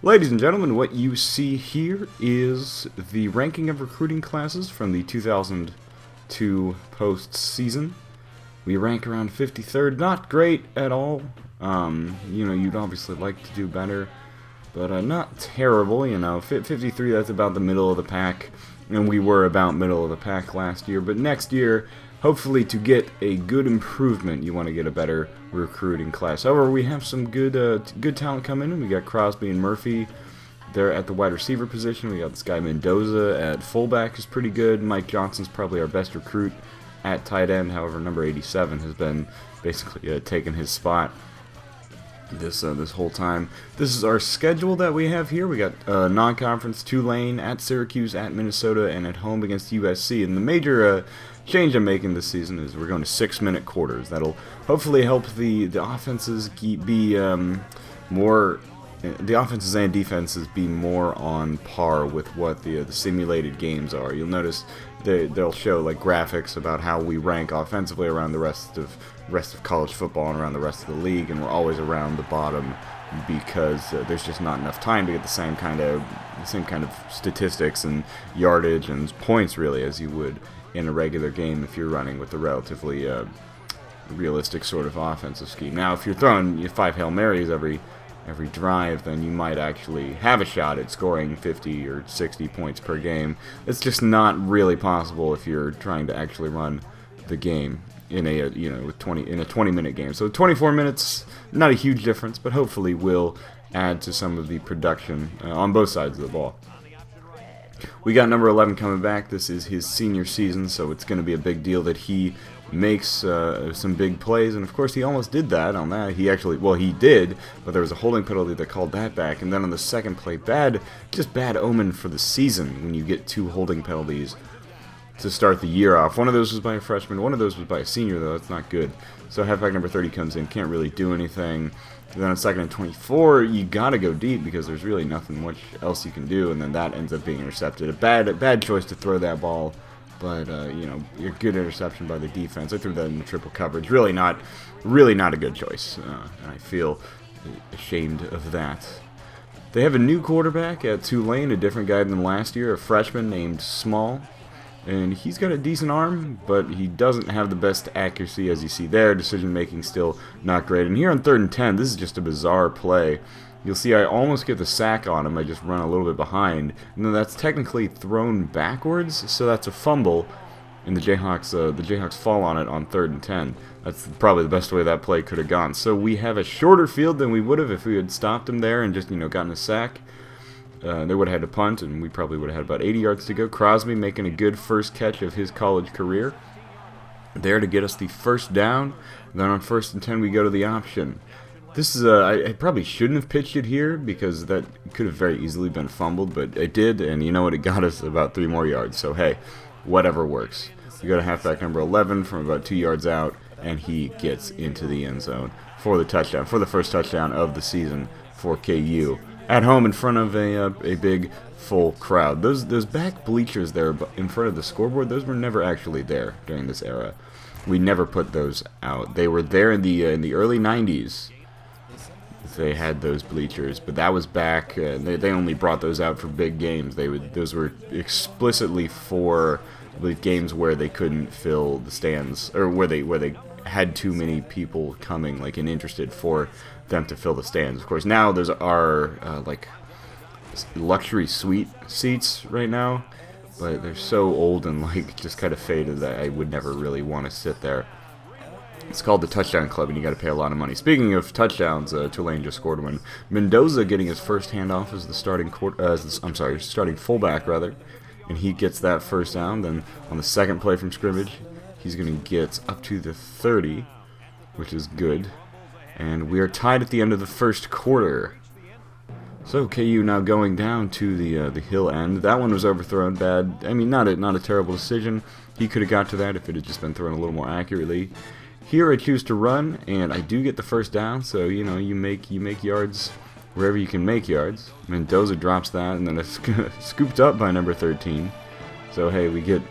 Ladies and gentlemen, what you see here is the ranking of recruiting classes from the 2002 postseason. We rank around 53rd, not great at all. You'd obviously like to do better, but not terrible. 53, that's about the middle of the pack, and we were about middle of the pack last year. But next year, hopefully to get a good improvement, you want to get a better recruiting class. However, we have some good talent coming in. We got Crosby and Murphy there at the wide receiver position. We got this guy Mendoza at fullback is pretty good. Mike Johnson's probably our best recruit at tight end. However, number 87 has been basically taking his spot this whole time. This is our schedule that we have here. We got non-conference Tulane, at Syracuse, at Minnesota, and at home against USC. And the major change I'm making this season is we're going to 6-minute quarters. That'll hopefully help the offenses be more. The offenses and defenses be more on par with what the simulated games are. You'll notice they'll show like graphics about how we rank offensively around the rest of college football and around the rest of the league, and we're always around the bottom because there's just not enough time to get the same kind of statistics and yardage and points really as you would in a regular game if you're running with a relatively realistic sort of offensive scheme. Now, if you're throwing 5 Hail Marys every drive, then you might actually have a shot at scoring 50 or 60 points per game. It's just not really possible if you're trying to actually run the game in a 20-minute game. So 24 minutes, not a huge difference, but hopefully will add to some of the production on both sides of the ball. We got number 11 coming back. This is his senior season, so it's going to be a big deal that he makes some big plays, and of course he almost did that on that. He did, but there was a holding penalty that called that back, and then on the second play, bad omen for the season when you get 2 holding penalties to start the year off. One of those was by a freshman, one of those was by a senior, though. That's not good. So halfback number 30 comes in, can't really do anything. And then on 2nd and 24, you gotta go deep because there's really nothing much else you can do, and then that ends up being intercepted. A bad choice to throw that ball, but a good interception by the defense. I threw that in the triple coverage. Really not a good choice, and I feel ashamed of that. They have a new quarterback at Tulane, a different guy than last year, a freshman named Small. And he's got a decent arm, but he doesn't have the best accuracy, as you see there. Decision-making still not great. And here on 3rd and 10, this is just a bizarre play. You'll see I almost get the sack on him. I just run a little bit behind. And then that's technically thrown backwards, so that's a fumble. And the Jayhawks fall on it on 3rd and 10. That's probably the best way that play could have gone. So we have a shorter field than we would have if we had stopped him there and just gotten a sack. They would have had to punt, and we probably would have had about 80 yards to go. Crosby making a good first catch of his college career there to get us the first down. Then on 1st and 10, we go to the option. This is I probably shouldn't have pitched it here because that could have very easily been fumbled, but it did, and you know what? It got us about 3 more yards. So hey, whatever works. We go to halfback number 11 from about 2 yards out, and he gets into the end zone for the touchdown, for the first touchdown of the season for KU. At home in front of a big full crowd. Those back bleachers there in front of the scoreboard, those were never actually there during this era. We never put those out. They were there in the early 90s. They had those bleachers, but that was back. They only brought those out for big games. Those were explicitly for games where they couldn't fill the stands, or where they had too many people coming and interested for them to fill the stands. Of course, now there's our luxury suite seats right now, but they're so old and just kind of faded that I would never really want to sit there. It's called the Touchdown Club, and you got to pay a lot of money. Speaking of touchdowns, Tulane just scored one. Mendoza getting his first handoff as the starting fullback rather, and he gets that first down. Then on the second play from scrimmage, he's going to get up to the 30, which is good. And we are tied at the end of the first quarter. So KU now going down to the hill end. That one was overthrown bad. I mean, not a terrible decision. He could have got to that if it had just been thrown a little more accurately. Here I choose to run, and I do get the first down. So you make yards wherever you can make yards. Mendoza drops that, and then it's scooped up by number 13. So hey, we get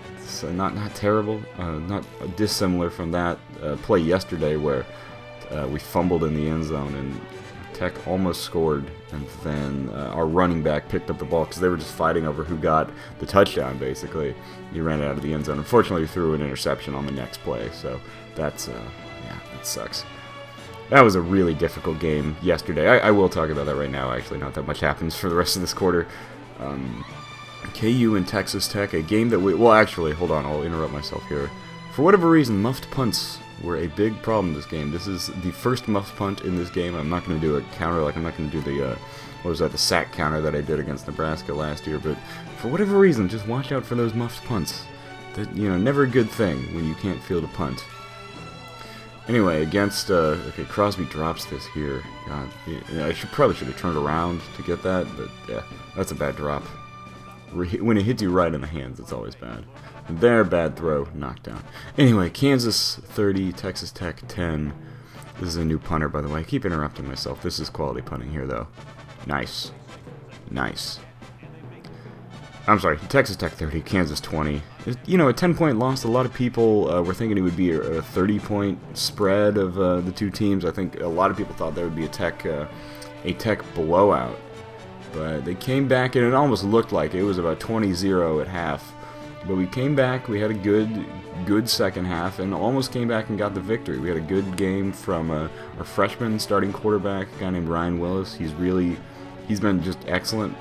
not terrible, not dissimilar from that play yesterday where we fumbled in the end zone and Tech almost scored, and then our running back picked up the ball because they were just fighting over who got the touchdown, basically. He ran it out of the end zone. Unfortunately, he threw an interception on the next play, so that's, yeah, that sucks. That was a really difficult game yesterday. I will talk about that right now, actually. Not that much happens for the rest of this quarter. KU and Texas Tech, a game that we... Well, actually, hold on, I'll interrupt myself here. For whatever reason, muffed punts were a big problem this game. This is the first muffed punt in this game. I'm not going to do a counter, like I'm not going to do the, what was that, the sack counter that I did against Nebraska last year, but for whatever reason, just watch out for those muffed punts. That, you know, never a good thing when you can't field a punt. Anyway, against, okay, Crosby drops this here. God, yeah, I probably should have turned around to get that, but yeah, that's a bad drop. When it hits you right in the hands, it's always bad. And there, bad throw, knockdown. Anyway, Kansas 30, Texas Tech 10. This is a new punter, by the way. I keep interrupting myself. This is quality punting here, though. Nice. Nice. I'm sorry, Texas Tech 30, Kansas 20. You know, a 10-point loss. A lot of people were thinking it would be a 30-point spread of the two teams. I think a lot of people thought there would be a Tech blowout. But they came back, and it almost looked like it was about 20-0 at half. But we came back, we had a good second half, and almost came back and got the victory. We had a good game from our freshman starting quarterback, a guy named Ryan Willis. He's been just excellent.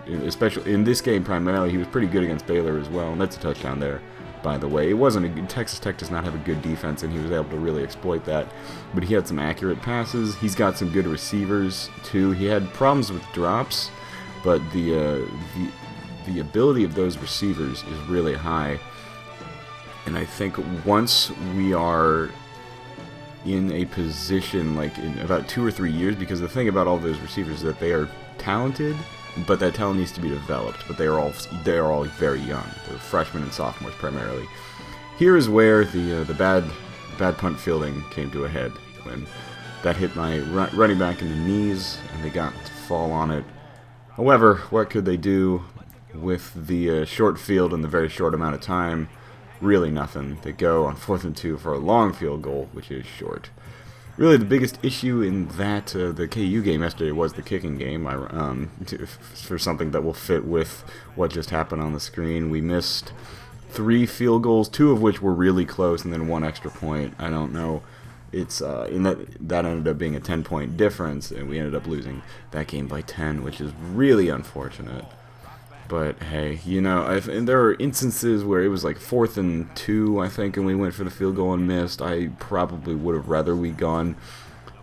Especially in this game primarily, he was pretty good against Baylor as well, and that's a touchdown there, by the way. It wasn't a good, Texas Tech does not have a good defense, and he was able to really exploit that. But he had some accurate passes. He's got some good receivers too. He had problems with drops, but the ability of those receivers is really high. And I think once we are in a position, like in about 2 or 3 years, because the thing about all those receivers is that they are talented, but that talent needs to be developed. But they are all very young. They're freshmen and sophomores primarily. Here is where the bad punt fielding came to a head, when that hit my running back in the knees, and they got to fall on it. However, what could they do with the short field and the very short amount of time? Really nothing. They go on 4th and 2 for a long field goal, which is short. Really, the biggest issue in that the KU game yesterday was the kicking game. For something that will fit with what just happened on the screen, we missed 3 field goals, 2 of which were really close, and then 1 extra point. I don't know. It's in that ended up being a 10-point difference, and we ended up losing that game by 10, which is really unfortunate. But hey, you know, and there are instances where it was like 4th and 2, I think, and we went for the field goal and missed. I probably would have rather we gone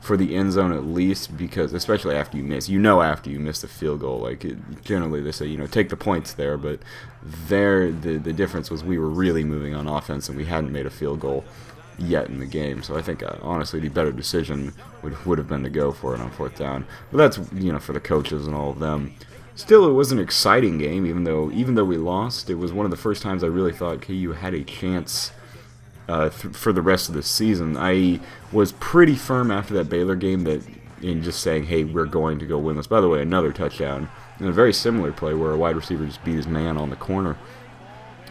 for the end zone at least, because especially after you miss, after you miss the field goal, like generally they say, take the points there, but there the difference was we were really moving on offense and we hadn't made a field goal yet in the game. So I think honestly the better decision would have been to go for it on 4th down. But that's for the coaches and all of them. Still, it was an exciting game, even though we lost. It was one of the first times I really thought KU had a chance for the rest of the season. I was pretty firm after that Baylor game in just saying, hey, we're going to go win this. By the way, another touchdown in a very similar play where a wide receiver just beat his man on the corner.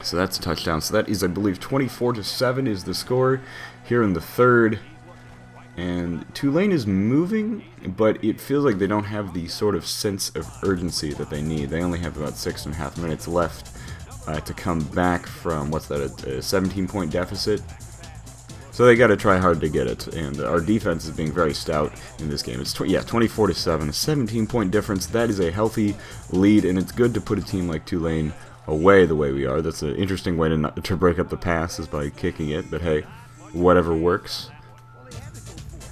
So that's a touchdown. So that is, I believe, 24-7 is the score here in the third. And Tulane is moving, but it feels like they don't have the sort of sense of urgency that they need. They only have about 6.5 minutes left to come back from, what's that, a 17-point deficit? So they got to try hard to get it, and our defense is being very stout in this game. It's 24-7, a 17-point difference. That is a healthy lead, and it's good to put a team like Tulane away the way we are. That's an interesting way to break up the pass, is by kicking it, but hey, whatever works.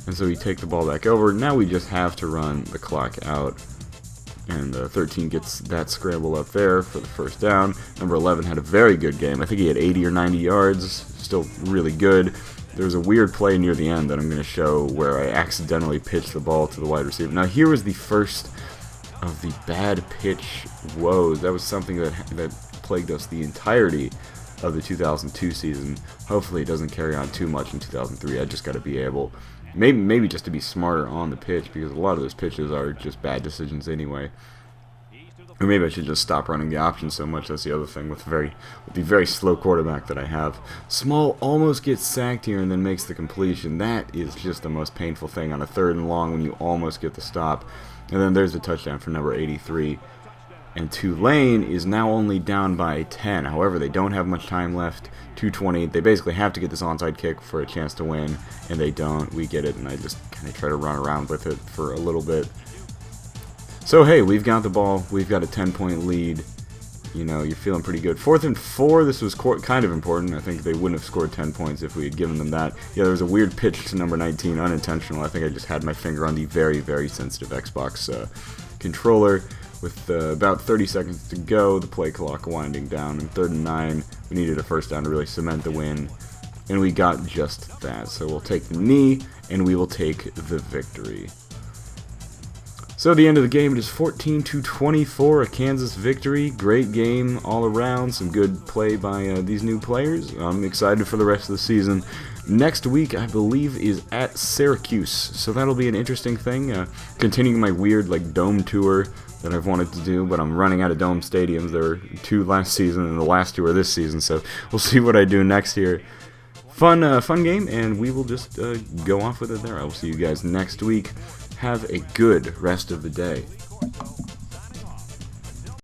And so we take the ball back over. Now we just have to run the clock out. And 13 gets that scramble up there for the first down. Number 11 had a very good game. I think he had 80 or 90 yards. Still really good. There was a weird play near the end that I'm going to show where I accidentally pitched the ball to the wide receiver. Now here was the first of the bad pitch woes. That was something that plagued us the entirety of the 2002 season. Hopefully it doesn't carry on too much in 2003. I just got to be able... Maybe just to be smarter on the pitch, because a lot of those pitches are just bad decisions anyway. Or maybe I should just stop running the option so much. That's the other thing with the very slow quarterback that I have. Small almost gets sacked here and then makes the completion. That is just the most painful thing on a 3rd and long when you almost get the stop. And then there's the touchdown for number 83. And Tulane is now only down by 10. However, they don't have much time left. 2:20. They basically have to get this onside kick for a chance to win, and they don't. We get it, and I just kind of try to run around with it for a little bit. So, hey, we've got the ball. We've got a 10-point lead. You know, you're feeling pretty good. 4th and 4, this was kind of important. I think they wouldn't have scored 10 points if we had given them that. Yeah, there was a weird pitch to number 19, unintentional. I think I just had my finger on the very, very sensitive Xbox controller. With about 30 seconds to go, the play clock winding down. And 3rd and 9, we needed a first down to really cement the win. And we got just that. So we'll take the knee, and we will take the victory. So at the end of the game, it is 14-24, a Kansas victory. Great game all around. Some good play by these new players. I'm excited for the rest of the season. Next week, I believe, is at Syracuse. So that'll be an interesting thing. Continuing my weird dome tour that I've wanted to do, but I'm running out of dome stadiums. There were 2 last season, and the last 2 are this season. So we'll see what I do next year. Fun game, and we will just go off with it there. I will see you guys next week. Have a good rest of the day.